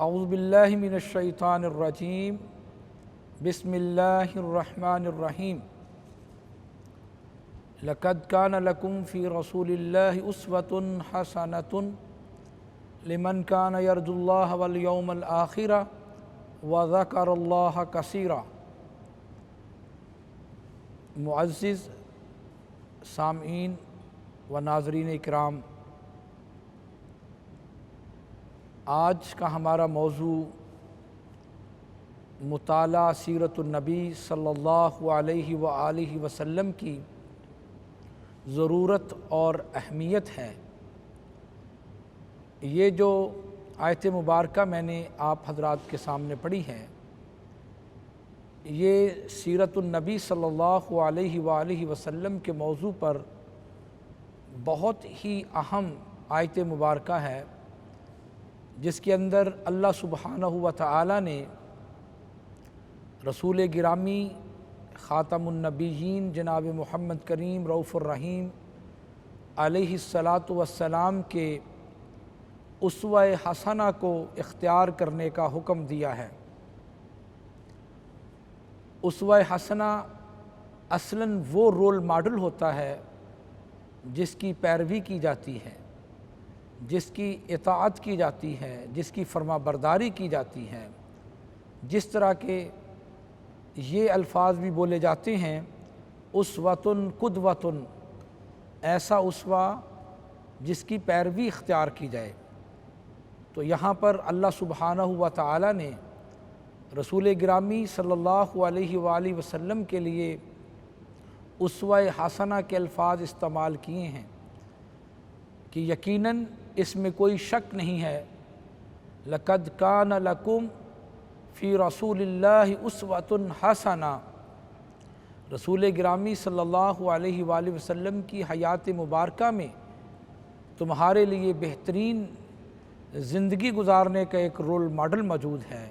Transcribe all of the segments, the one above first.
اعوذ باللہ من الشیطان الرجیم بسم اللہ الرحمن الرحیم لقد کان لکم فی رسول اللہ اسوۃ حسنۃ لمن کان یرجو اللہ والیوم الآخر وذکر اللہ کثیرا۔ معزز سامعین و ناظرین اکرام، آج کا ہمارا موضوع مطالعہ سیرت النبی صلی اللہ علیہ وآلہ وسلم کی ضرورت اور اہمیت ہے۔ یہ جو آیت مبارکہ میں نے آپ حضرات کے سامنے پڑھی ہے، یہ سیرت النبی صلی اللہ علیہ وآلہ وسلم کے موضوع پر بہت ہی اہم آیت مبارکہ ہے، جس کے اندر اللہ سبحانہ و تعالی نے رسول گرامی خاتم النبیین جناب محمد کریم رؤوف الرحیم علیہ الصلاۃ والسلام کے اسوہ حسنہ کو اختیار کرنے کا حکم دیا ہے۔ اسوہ حسنہ اصلاً وہ رول ماڈل ہوتا ہے جس کی پیروی کی جاتی ہے، جس کی اطاعت کی جاتی ہے، جس کی فرما برداری کی جاتی ہے۔ جس طرح کے یہ الفاظ بھی بولے جاتے ہیں، اسوۃ قدوۃ، ایسا اسوہ جس کی پیروی اختیار کی جائے۔ تو یہاں پر اللہ سبحانہ و تعالی نے رسول گرامی صلی اللہ علیہ وآلہ وسلم کے لیے اسوہ حسنہ کے الفاظ استعمال کیے ہیں کہ یقیناً اس میں کوئی شک نہیں ہے، لقد کان لکم فی رسول اللہ اسوۃ حسنہ، رسول گرامی صلی اللہ علیہ وآلہ وسلم کی حیات مبارکہ میں تمہارے لیے بہترین زندگی گزارنے کا ایک رول ماڈل موجود ہے۔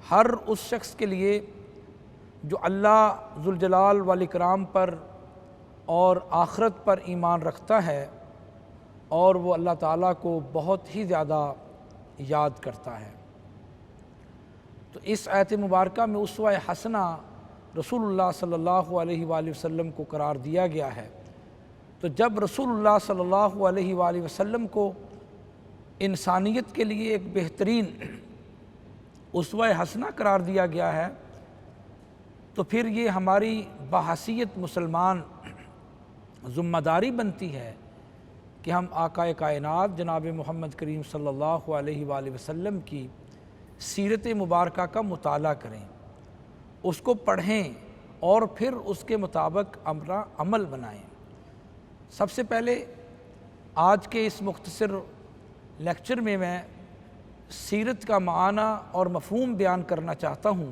ہر اس شخص کے لیے جو اللہ ذوالجلال والاکرام پر اور آخرت پر ایمان رکھتا ہے اور وہ اللہ تعالیٰ کو بہت ہی زیادہ یاد کرتا ہے۔ تو اس آیت مبارکہ میں اسوہ حسنہ رسول اللہ صلی اللہ علیہ وآلہ وسلم کو قرار دیا گیا ہے۔ تو جب رسول اللہ صلی اللہ علیہ وآلہ وسلم کو انسانیت کے لیے ایک بہترین اسوہ حسنہ قرار دیا گیا ہے، تو پھر یہ ہماری بحیثیت مسلمان ذمہ داری بنتی ہے کہ ہم آقا کائنات جناب محمد کریم صلی اللہ علیہ وآلہ وسلم کی سیرت مبارکہ کا مطالعہ کریں، اس کو پڑھیں اور پھر اس کے مطابق عمل بنائیں۔ سب سے پہلے آج کے اس مختصر لیکچر میں سیرت کا معنی اور مفہوم بیان کرنا چاہتا ہوں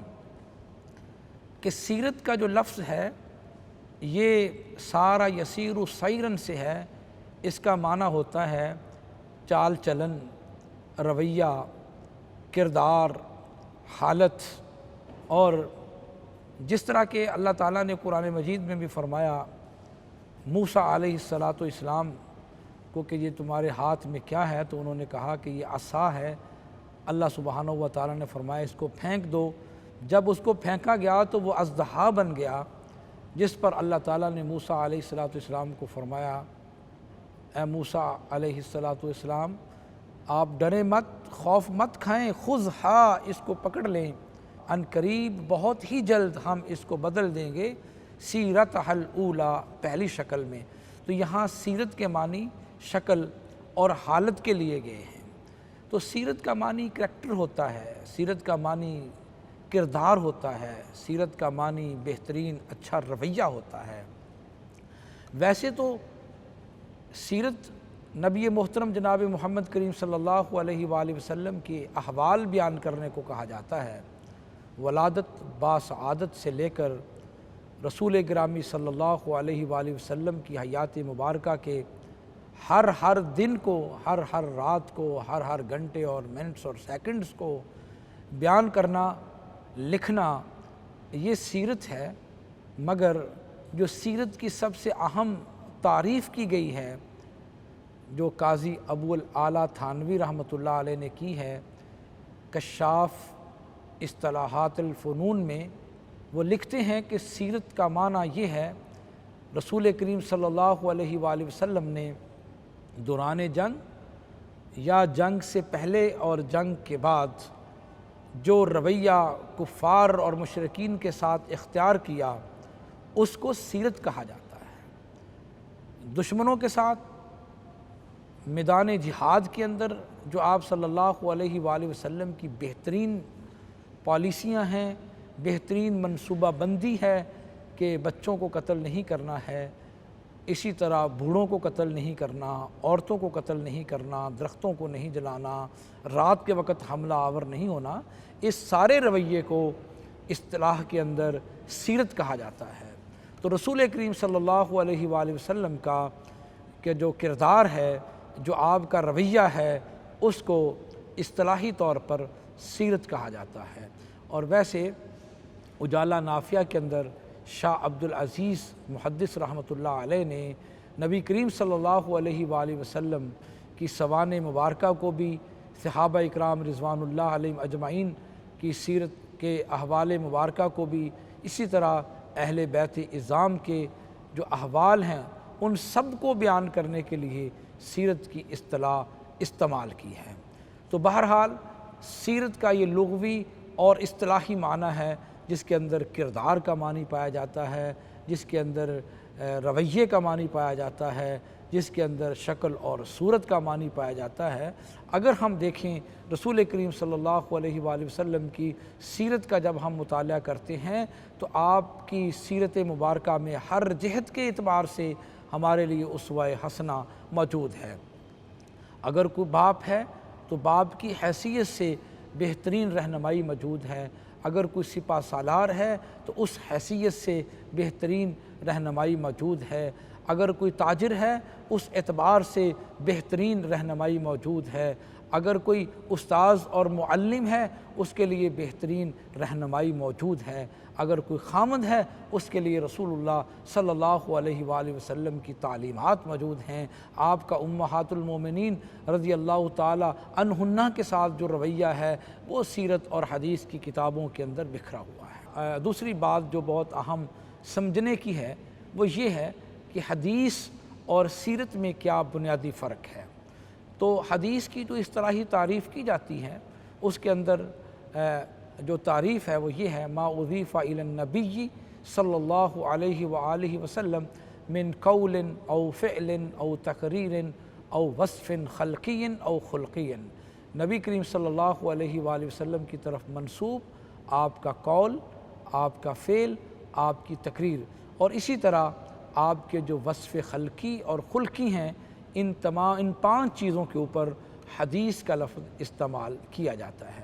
کہ سیرت کا جو لفظ ہے یہ سارا یسیر سیرن سے ہے۔ اس کا معنی ہوتا ہے چال چلن، رویہ، کردار، حالت، اور جس طرح کہ اللہ تعالیٰ نے قرآن مجید میں بھی فرمایا موسیٰ علیہ السلام کو کہ یہ تمہارے ہاتھ میں کیا ہے، تو انہوں نے کہا کہ یہ عصا ہے۔ اللہ سبحانہ و تعالیٰ نے فرمایا اس کو پھینک دو۔ جب اس کو پھینکا گیا تو وہ اژدہا بن گیا، جس پر اللہ تعالیٰ نے موسیٰ علیہ السلام کو فرمایا اے موسیٰ علیہ السلام، آپ ڈریں مت، خوف مت کھائیں، خذھا، اس کو پکڑ لیں، ان قریب بہت ہی جلد ہم اس کو بدل دیں گے سیرتھا الاولی، پہلی شکل میں۔ تو یہاں سیرت کے معنی شکل اور حالت کے لیے گئے ہیں۔ تو سیرت کا معنی کریکٹر ہوتا ہے، سیرت کا معنی کردار ہوتا ہے، سیرت کا معنی بہترین اچھا رویہ ہوتا ہے۔ ویسے تو سیرت نبی محترم جناب محمد کریم صلی اللہ علیہ وآلہ وسلم کے احوال بیان کرنے کو کہا جاتا ہے، ولادت باسعادت سے لے کر رسول گرامی صلی اللہ علیہ وآلہ وسلم کی حیات مبارکہ کے ہر دن کو، ہر رات کو، ہر گھنٹے اور منٹس اور سیکنڈز کو بیان کرنا، لکھنا، یہ سیرت ہے۔ مگر جو سیرت کی سب سے اہم تعریف کی گئی ہے، جو قاضی ابو الاعلیٰ تھانوی رحمۃ اللہ علیہ نے کی ہے، کشاف اصطلاحات الفنون میں وہ لکھتے ہیں کہ سیرت کا معنی یہ ہے رسول کریم صلی اللہ علیہ وآلہ وسلم نے دوران جنگ یا جنگ سے پہلے اور جنگ کے بعد جو رویہ کفار اور مشرکین کے ساتھ اختیار کیا اس کو سیرت کہا جاتا ہے۔ دشمنوں کے ساتھ میدان جہاد کے اندر جو آپ صلی اللہ علیہ وآلہ وسلم کی بہترین پالیسیاں ہیں، بہترین منصوبہ بندی ہے کہ بچوں کو قتل نہیں کرنا ہے، اسی طرح بوڑھوں کو قتل نہیں کرنا، عورتوں کو قتل نہیں کرنا، درختوں کو نہیں جلانا، رات کے وقت حملہ آور نہیں ہونا، اس سارے رویے کو اصطلاح کے اندر سیرت کہا جاتا ہے۔ تو رسول کریم صلی اللہ علیہ وآلہ وسلم کا کہ جو کردار ہے، جو آپ کا رویہ ہے، اس کو اصطلاحی طور پر سیرت کہا جاتا ہے۔ اور ویسے اجالہ نافیہ کے اندر شاہ عبد العزیز محدث رحمۃ اللہ علیہ نے نبی کریم صلی اللہ علیہ وآلہ وسلم کی سوانح مبارکہ کو بھی، صحابہ اکرام رضوان اللہ علیہم اجمعین کی سیرت کے احوال مبارکہ کو بھی، اسی طرح اہل بیت اعظام کے جو احوال ہیں ان سب کو بیان کرنے کے لیے سیرت کی اصطلاح استعمال کی ہے۔ تو بہرحال سیرت کا یہ لغوی اور اصطلاحی معنی ہے جس کے اندر کردار کا معنی پایا جاتا ہے، جس کے اندر رویے کا معنی پایا جاتا ہے، جس کے اندر شکل اور صورت کا معنی پایا جاتا ہے۔ اگر ہم دیکھیں رسول کریم صلی اللہ علیہ وآلہ وسلم کی سیرت کا جب ہم مطالعہ کرتے ہیں تو آپ کی سیرت مبارکہ میں ہر جہت کے اعتبار سے ہمارے لیے اسوہ حسنہ موجود ہے۔ اگر کوئی باپ ہے تو باپ کی حیثیت سے بہترین رہنمائی موجود ہے، اگر کوئی سپہ سالار ہے تو اس حیثیت سے بہترین رہنمائی موجود ہے، اگر کوئی تاجر ہے اس اعتبار سے بہترین رہنمائی موجود ہے، اگر کوئی استاذ اور معلم ہے اس کے لیے بہترین رہنمائی موجود ہے، اگر کوئی خامند ہے اس کے لیے رسول اللہ صلی اللہ علیہ وآلہ وسلم کی تعلیمات موجود ہیں۔ آپ کا امہات المومنین رضی اللہ تعالی عنہن کے ساتھ جو رویہ ہے وہ سیرت اور حدیث کی کتابوں کے اندر بکھرا ہوا ہے۔ دوسری بات جو بہت اہم سمجھنے کی ہے وہ یہ ہے کہ حدیث اور سیرت میں کیا بنیادی فرق ہے۔ تو حدیث کی جو اصطلاحی تعریف کی جاتی ہے اس کے اندر جو تعریف ہے وہ یہ ہے ما اضیف الی النبی صلی اللہ علیہ وآلہ وسلم من قول او فعل او تقریر او وصف خلقی او خلقی، نبی کریم صلی اللہ علیہ وآلہ وسلم کی طرف منسوب آپ کا قول، آپ کا فعل، آپ کی تقریر، اور اسی طرح آپ کے جو وصف خلقی اور خلقی ہیں، ان 5 چیزوں کے اوپر حدیث کا لفظ استعمال کیا جاتا ہے۔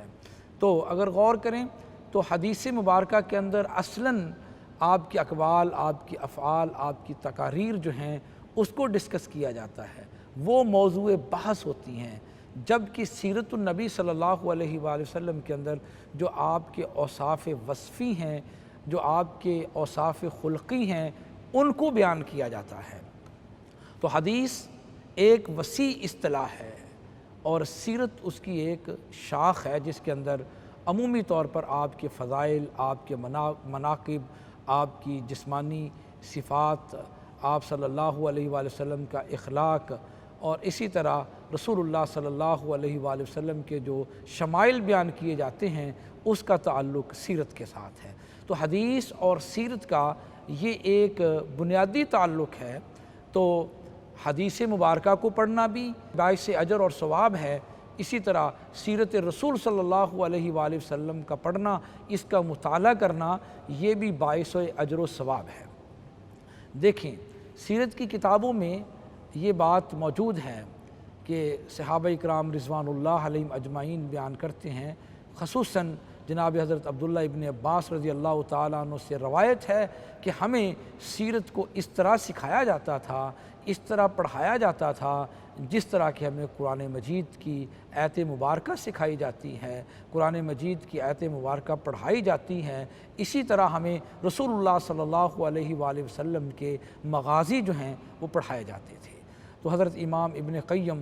تو اگر غور کریں تو حدیث مبارکہ کے اندر اصلاً آپ کے اقوال، آپ کی افعال، آپ کی تقاریر جو ہیں اس کو ڈسکس کیا جاتا ہے، وہ موضوع بحث ہوتی ہیں، جبکہ سیرت النبی صلی اللہ علیہ وآلہ وسلم کے اندر جو آپ کے اوصاف وصفی ہیں، جو آپ کے اوصاف خلقی ہیں، ان کو بیان کیا جاتا ہے۔ تو حدیث ایک وسیع اصطلاح ہے اور سیرت اس کی ایک شاخ ہے جس کے اندر عمومی طور پر آپ کے فضائل، آپ کے مناقب، آپ کی جسمانی صفات، آپ صلی اللہ علیہ وآلہ وسلم کا اخلاق، اور اسی طرح رسول اللہ صلی اللہ علیہ وآلہ وسلم کے جو شمائل بیان کیے جاتے ہیں اس کا تعلق سیرت کے ساتھ ہے۔ تو حدیث اور سیرت کا یہ ایک بنیادی تعلق ہے۔ تو حدیث مبارکہ کو پڑھنا بھی باعث اجر اور ثواب ہے، اسی طرح سیرت رسول صلی اللہ علیہ وآلہ وسلم کا پڑھنا، اس کا مطالعہ کرنا، یہ بھی باعث اجر و ثواب ہے۔ دیکھیں سیرت کی کتابوں میں یہ بات موجود ہے کہ صحابہ اکرام رضوان اللہ علیہم اجمعین بیان کرتے ہیں، خصوصاً جناب حضرت عبداللہ ابن عباس رضی اللہ تعالیٰ عنہ سے روایت ہے کہ ہمیں سیرت کو اس طرح سکھایا جاتا تھا، اس طرح پڑھایا جاتا تھا جس طرح کہ ہمیں قرآن مجید کی آیت مبارکہ سکھائی جاتی ہے، قرآن مجید کی آیت مبارکہ پڑھائی جاتی ہیں، اسی طرح ہمیں رسول اللہ صلی اللہ علیہ وآلہ وسلم کے مغازی جو ہیں وہ پڑھائے جاتے تھے۔ تو حضرت امام ابن قیم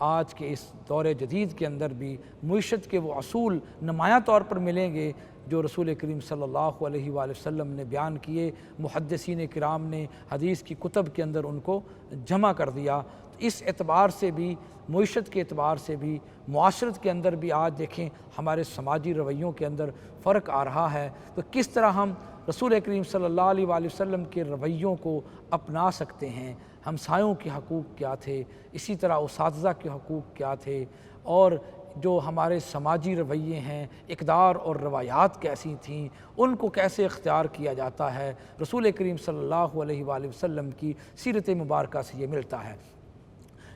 آج کے اس دور جدید کے اندر بھی معیشت کے وہ اصول نمایاں طور پر ملیں گے جو رسول کریم صلی اللہ علیہ وآلہ وسلم نے بیان کیے، محدثین کرام نے حدیث کی کتب کے اندر ان کو جمع کر دیا۔ تو اس اعتبار سے بھی، معیشت کے اعتبار سے بھی، معاشرت کے اندر بھی آج دیکھیں ہمارے سماجی رویوں کے اندر فرق آ رہا ہے، تو کس طرح ہم رسول کریم صلی اللہ علیہ وآلہ وسلم کے رویوں کو اپنا سکتے ہیں۔ ہمسایوں کے حقوق کیا تھے، اسی طرح اساتذہ کے حقوق کیا تھے، اور جو ہمارے سماجی رویے ہیں، اقدار اور روایات کیسی تھیں، ان کو کیسے اختیار کیا جاتا ہے، رسول کریم صلی اللہ علیہ وآلہ وسلم کی سیرت مبارکہ سے یہ ملتا ہے۔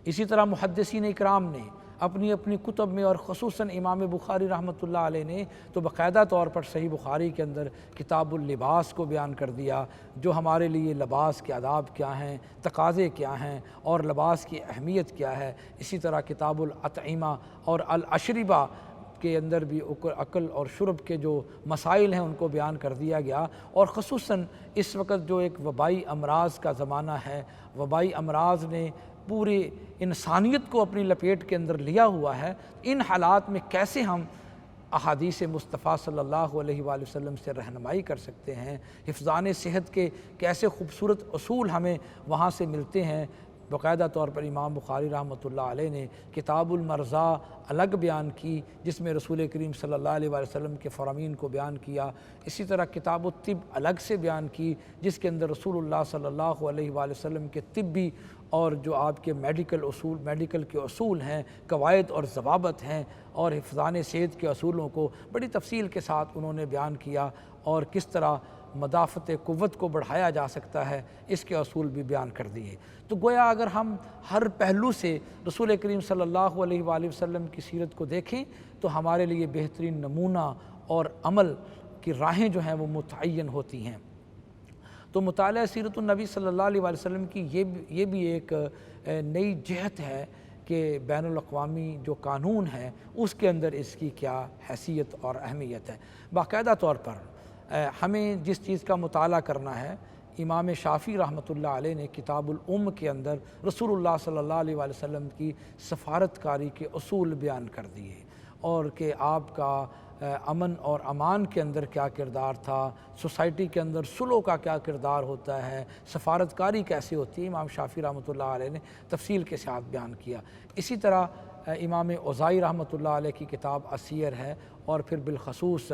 اسی طرح محدثین اکرام نے اپنی اپنی کتب میں، اور خصوصاً امام بخاری رحمۃ اللہ علیہ نے تو باقاعدہ طور پر صحیح بخاری کے اندر کتاب اللباس کو بیان کر دیا، جو ہمارے لیے لباس کے آداب کیا ہیں، تقاضے کیا ہیں، اور لباس کی اہمیت کیا ہے۔ اسی طرح کتاب الاطعمہ اور الاشربہ کے اندر بھی اکل اور شرب کے جو مسائل ہیں ان کو بیان کر دیا گیا، اور خصوصاً اس وقت جو ایک وبائی امراض کا زمانہ ہے، وبائی امراض نے پوری انسانیت کو اپنی لپیٹ کے اندر لیا ہوا ہے، ان حالات میں کیسے ہم احادیث مصطفیٰ صلی اللہ علیہ وآلہ وسلم سے رہنمائی کر سکتے ہیں، حفظان صحت کے کیسے خوبصورت اصول ہمیں وہاں سے ملتے ہیں۔ باقاعدہ طور پر امام بخاری رحمۃ اللہ علیہ نے کتاب المرضاء الگ بیان کی، جس میں رسول کریم صلی اللہ علیہ وآلہ وسلم کے فرامین کو بیان کیا۔ اسی طرح کتاب الطب الگ سے بیان کی، جس کے اندر رسول اللہ صلی اللہ علیہ وآلہ وسلم کے طبی اور جو آپ کے میڈیکل کے اصول ہیں، قواعد اور ضوابط ہیں، اور حفظان صحت کے اصولوں کو بڑی تفصیل کے ساتھ انہوں نے بیان کیا، اور کس طرح مدافعت قوت کو بڑھایا جا سکتا ہے، اس کے اصول بھی بیان کر دیے۔ تو گویا اگر ہم ہر پہلو سے رسول کریم صلی اللہ علیہ وآلہ وسلم کی سیرت کو دیکھیں تو ہمارے لیے بہترین نمونہ اور عمل کی راہیں جو ہیں وہ متعین ہوتی ہیں۔ تو مطالعہ سیرت النبی صلی اللہ علیہ وآلہ وسلم کی یہ بھی ایک نئی جہت ہے کہ بین الاقوامی جو قانون ہے اس کے اندر اس کی کیا حیثیت اور اہمیت ہے۔ باقاعدہ طور پر ہمیں جس چیز کا مطالعہ کرنا ہے، امام شافعی رحمۃ اللہ علیہ نے کتاب الام کے اندر رسول اللہ صلی اللہ علیہ وآلہ وسلم کی سفارت کاری کے اصول بیان کر دیے، اور کہ آپ کا امن اور امان کے اندر کیا کردار تھا، سوسائٹی کے اندر صلح کا کیا کردار ہوتا ہے، سفارت کاری کیسے ہوتی ہے، امام شافعی رحمۃ اللہ علیہ نے تفصیل کے ساتھ بیان کیا۔ اسی طرح امام اوزاعی رحمۃ اللہ علیہ کی کتاب السیر ہے، اور پھر بالخصوص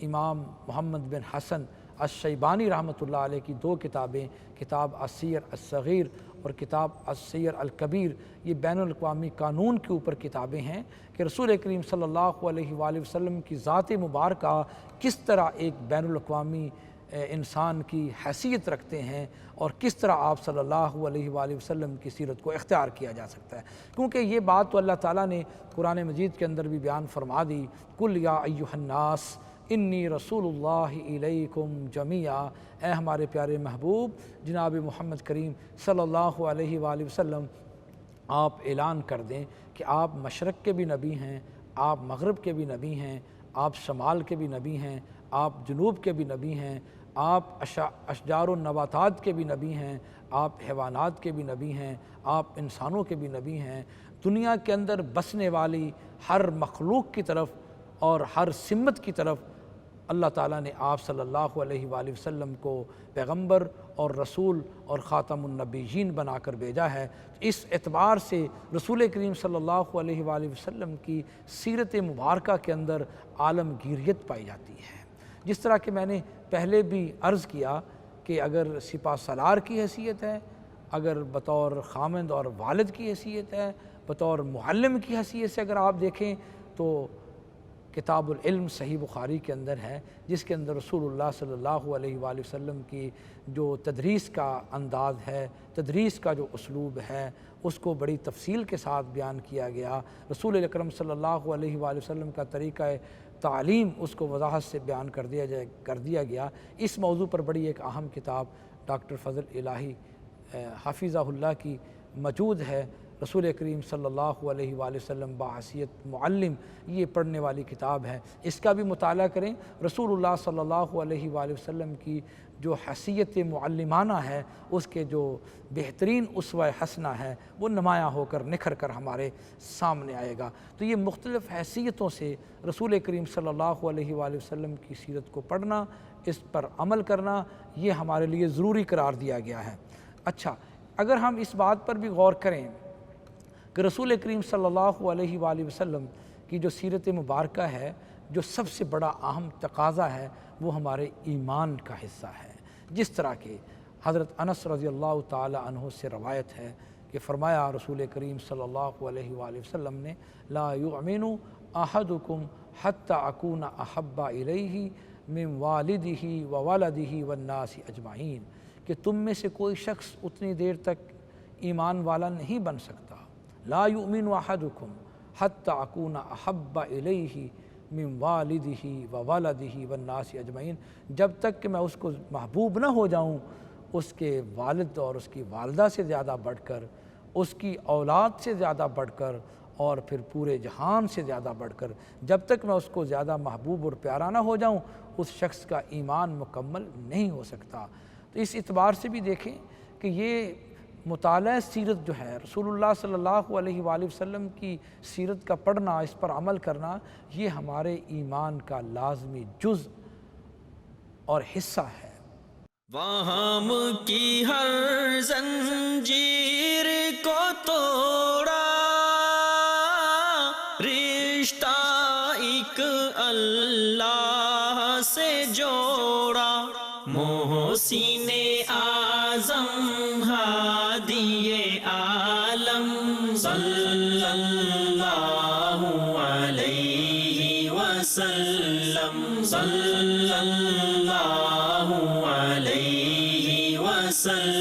امام محمد بن حسن الشیبانی رحمۃ اللہ علیہ کی دو کتابیں، کتاب السیر الصغیر اور کتاب السیر الکبیر، یہ بین الاقوامی قانون کے اوپر کتابیں ہیں کہ رسول کریم صلی اللہ علیہ وآلہ وسلم کی ذات مبارکہ کس طرح ایک بین الاقوامی انسان کی حیثیت رکھتے ہیں، اور کس طرح آپ صلی اللہ علیہ وآلہ وسلم کی سیرت کو اختیار کیا جا سکتا ہے۔ کیونکہ یہ بات تو اللہ تعالیٰ نے قرآن مجید کے اندر بھی بیان فرما دی، قل یا ایھا الناس انی رسول اللہ الیکم جمیعا، اے ہمارے پیارے محبوب جناب محمد کریم صلی اللہ علیہ وآلہ وسلم، آپ اعلان کر دیں کہ آپ مشرق کے بھی نبی ہیں، آپ مغرب کے بھی نبی ہیں، آپ شمال کے بھی نبی ہیں، آپ جنوب کے بھی نبی ہیں، آپ اشجار و نباتات کے بھی نبی ہیں، آپ حیوانات کے بھی نبی ہیں، آپ انسانوں کے بھی نبی ہیں، دنیا کے اندر بسنے والی ہر مخلوق کی طرف اور ہر سمت کی طرف اللہ تعالیٰ نے آپ صلی اللہ علیہ وآلہ وسلم کو پیغمبر اور رسول اور خاتم النبیین بنا کر بھیجا ہے۔ اس اعتبار سے رسول کریم صلی اللہ علیہ وآلہ وسلم کی سیرت مبارکہ کے اندر عالمگیریت پائی جاتی ہے۔ جس طرح کہ میں نے پہلے بھی عرض کیا کہ اگر سپہ سالار کی حیثیت ہے، اگر بطور خامند اور والد کی حیثیت ہے، بطور معلم کی حیثیت سے اگر آپ دیکھیں تو کتاب العلم صحیح بخاری کے اندر ہے، جس کے اندر رسول اللہ صلی اللہ علیہ وآلہ وسلم کی جو تدریس کا انداز ہے، تدریس کا جو اسلوب ہے، اس کو بڑی تفصیل کے ساتھ بیان کیا گیا۔ رسول اکرم صلی اللہ علیہ وآلہ وسلم کا طریقہ تعلیم اس کو وضاحت سے بیان کر دیا گیا۔ اس موضوع پر بڑی ایک اہم کتاب ڈاکٹر فضل الہی حافظہ اللہ کی موجود ہے، رسول کریم صلی اللہ علیہ وآلہ وسلم بحیثیت معلم یہ پڑھنے والی کتاب ہے، اس کا بھی مطالعہ کریں۔ رسول اللہ صلی اللہ علیہ وآلہ وسلم کی جو حیثیت معلمانہ ہے، اس کے جو بہترین اسوہ حسنہ ہے، وہ نمایاں ہو کر نکھر کر ہمارے سامنے آئے گا۔ تو یہ مختلف حیثیتوں سے رسول کریم صلی اللہ علیہ وآلہ وسلم کی سیرت کو پڑھنا، اس پر عمل کرنا، یہ ہمارے لیے ضروری قرار دیا گیا ہے۔ اچھا، اگر ہم اس بات پر بھی غور کریں کہ رسول کریم صلی اللہ علیہ وآلہ وسلم کی جو سیرت مبارکہ ہے، جو سب سے بڑا اہم تقاضا ہے وہ ہمارے ایمان کا حصہ ہے۔ جس طرح کہ حضرت انس رضی اللہ تعالی عنہ سے روایت ہے کہ فرمایا رسول کریم صلی اللہ علیہ وآلہ وسلم نے، لا یؤمن احدکم حتی اکون احب الیہ من والدہ وولدہ والناس اجمعین، کہ تم میں سے کوئی شخص اتنی دیر تک ایمان والا نہیں بن سکتا، لا یؤمن احدکم حتی اکون احب الیہ من والدہ وولدہ والناس اجمعین، جب تک کہ میں اس کو محبوب نہ ہو جاؤں اس کے والد اور اس کی والدہ سے زیادہ بڑھ کر، اس کی اولاد سے زیادہ بڑھ کر، اور پھر پورے جہان سے زیادہ بڑھ کر، جب تک میں اس کو زیادہ محبوب اور پیارا نہ ہو جاؤں اس شخص کا ایمان مکمل نہیں ہو سکتا۔ تو اس اعتبار سے بھی دیکھیں کہ یہ مطالعہ سیرت جو ہے، رسول اللہ صلی اللہ علیہ وآلہ وسلم کی سیرت کا پڑھنا، اس پر عمل کرنا، یہ ہمارے ایمان کا لازمی جز اور حصہ ہے۔ وہم کی ہر زنجیر کو توڑا، رشتہ ایک اللہ سے جوڑا، محسن اعظم ہادی عالم صلی اللہ علیہ وسلم، صلی اللہ علیہ وسلم۔